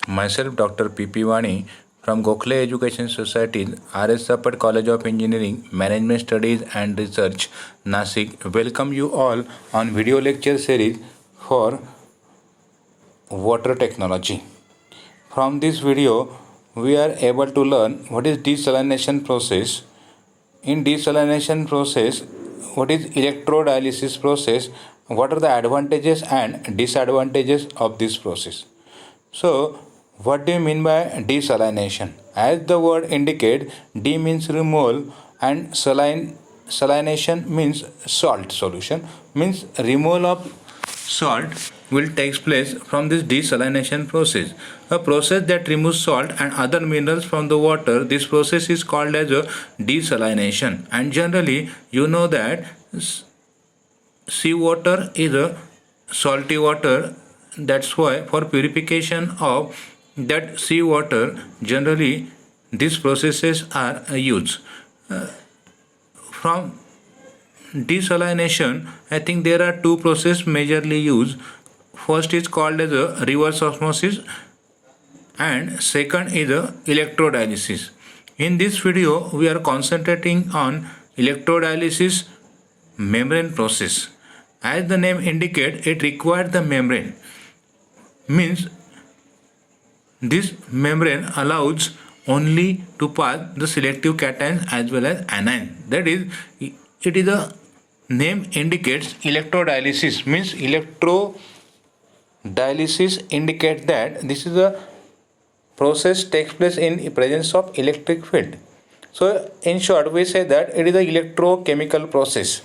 Myself, Dr. P.P. Vani from Gokhale Education Society, R.S. Sapat College of Engineering, Management Studies and Research, Nasik, welcome you all on video lecture series for water technology. From this video, we are able to learn what is desalination process. In desalination process, what is electrodialysis process, what are the advantages and disadvantages of this process. So, what do you mean by desalination? As the word indicates, D means removal and salination means salt solution, means removal of salt will take place from this desalination process. A process that removes salt and other minerals from the water. This process is called as a desalination. And generally, you know that seawater is a salty water. That's why for purification of that seawater, generally these processes are used. From desalination, I think there are two processes majorly used. First is called as a reverse osmosis and second is a electrodialysis. In this video, we are concentrating on electrodialysis membrane process. As the name indicates, it requires the membrane. Means this membrane allows only to pass the selective cations as well as anions. That is, it is a name indicates electrodialysis, means electrodialysis indicates that this is a process takes place in presence of electric field. So in short, we say that it is an electrochemical process.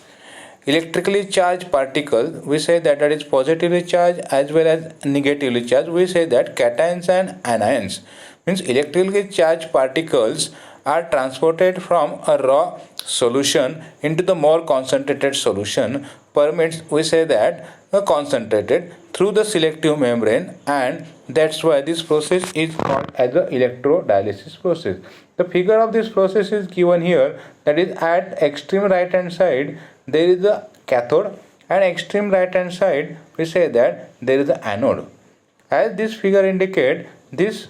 Electrically charged particle, we say that is positively charged as well as negatively charged. We say that cations and anions, means electrically charged particles are transported from a raw solution into the more concentrated solution, permits, we say that concentrated through the selective membrane, and that's why this process is called as the electrodialysis process. The figure of this process is given here, that is at extreme right hand side there is a cathode and extreme right hand side we say that there is an anode. As this figure indicates, this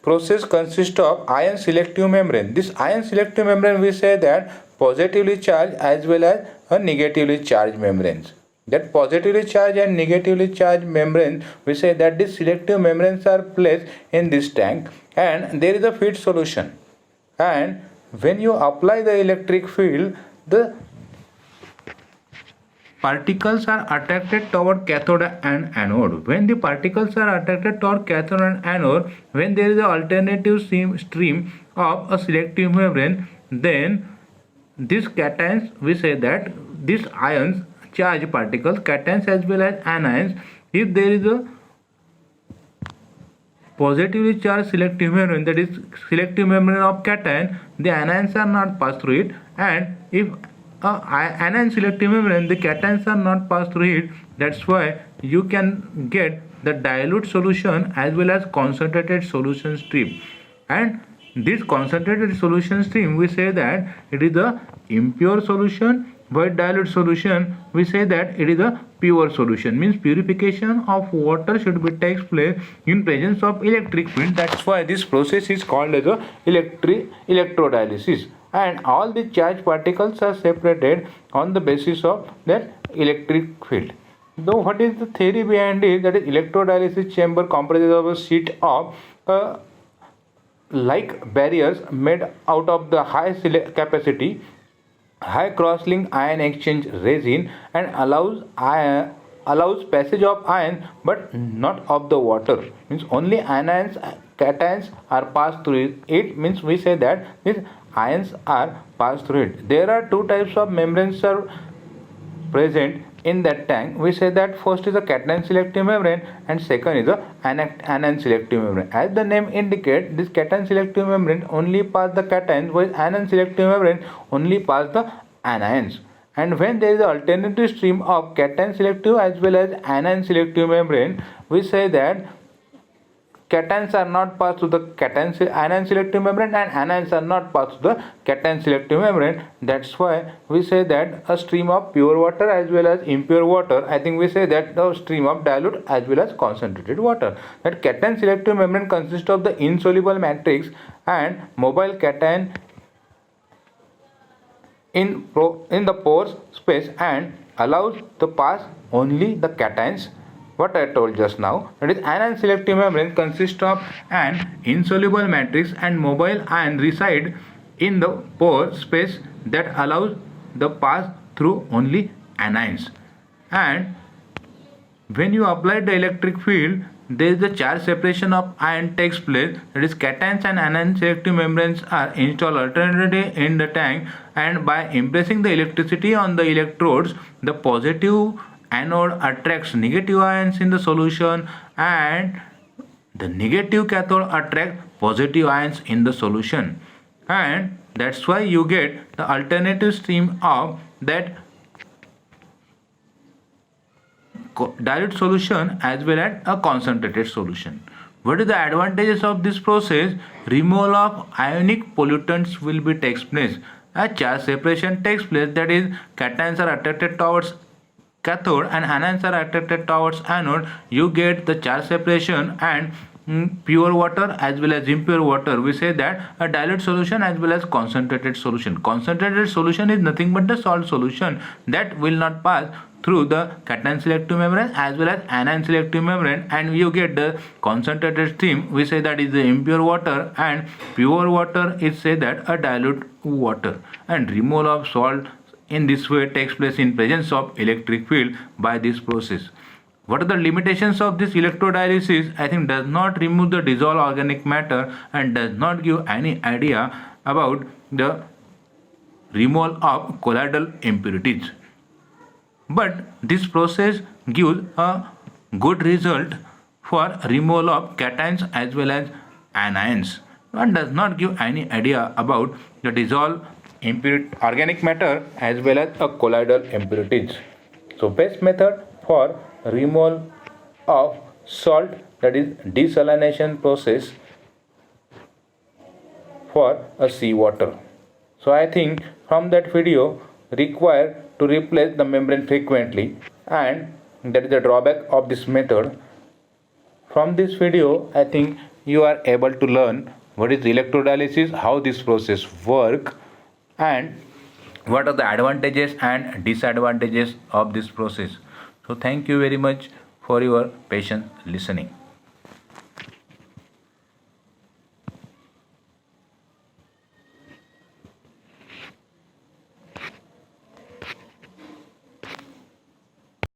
process consists of ion selective membrane. This ion selective membrane we say that positively charged as well as a negatively charged membranes. That positively charged and negatively charged membrane, we say that these selective membranes are placed in this tank and there is a feed solution, and when you apply the electric field, the particles are attracted toward cathode and anode. When the particles are attracted toward cathode and anode, when there is an alternative stream of a selective membrane, then these cations, we say that these ions charge particles, cations as well as anions, if there is a positively charged selective membrane, that is selective membrane of cation, the anions are not passed through it, and if anion selective membrane, the cations are not passed through it. That's why you can get the dilute solution as well as concentrated solution stream, and this concentrated solution stream we say that it is a impure solution, but dilute solution we say that it is a pure solution, means purification of water should be takes place in presence of electric field. That's why this process is called as a electrodialysis, and all the charged particles are separated on the basis of that electric field. Though what is the theory behind it, that is electrodialysis chamber comprises of a sheet of like barriers made out of the high capacity high cross-link ion exchange resin, and allows passage of ion but not of the water, means only anions cations are passed through it, means we say that these ions are passed through it. There are two types of membranes are present in that tank. We say that first is a cation selective membrane and second is a anion selective membrane. As the name indicates, this cation selective membrane only pass the cations, while anion selective membrane only pass the anions. And when there is an alternative stream of cation selective as well as anion selective membrane, we say that cations are not passed to the anion selective membrane, and anions are not passed to the cation selective membrane. That's why we say that a stream of pure water as well as impure water, I think we say that the stream of dilute as well as concentrated water. That cation selective membrane consists of the insoluble matrix and mobile cation in the pore space and allows to pass only the cations. What I told just now, that is anion selective membrane consists of an insoluble matrix and mobile ion reside in the pore space that allows the pass through only anions. And when you apply the electric field, there is the charge separation of ion takes place, that is cations and anion selective membranes are installed alternately in the tank, and by impressing the electricity on the electrodes, the positive anode attracts negative ions in the solution and the negative cathode attracts positive ions in the solution, and that's why you get the alternative stream of that dilute solution as well as a concentrated solution. What is the advantages of this process? Removal of ionic pollutants will be takes place. A charge separation takes place, that is cations are attracted towards cathode and anions are attracted towards anode. You get the charge separation and pure water as well as impure water. We say that a dilute solution as well as concentrated solution. Concentrated solution is nothing but the salt solution that will not pass through the cation selective membrane as well as anion selective membrane, and you get the concentrated stream. We say that is the impure water, and pure water is say that a dilute water. And removal of salt in this way takes place in presence of electric field by this process. What are the limitations of this electrodialysis? I think does not remove the dissolved organic matter and does not give any idea about the removal of colloidal impurities. But this process gives a good result for removal of cations as well as anions, and does not give any idea about the dissolved organic matter as well as a colloidal impurities. So best method for removal of salt, that is desalination process for a seawater. So I think from that video require to replace the membrane frequently, and that is the drawback of this method. From this video I think you are able to learn what is electrodialysis, how this process work, and what are the advantages and disadvantages of this process. So thank you very much for your patient listening.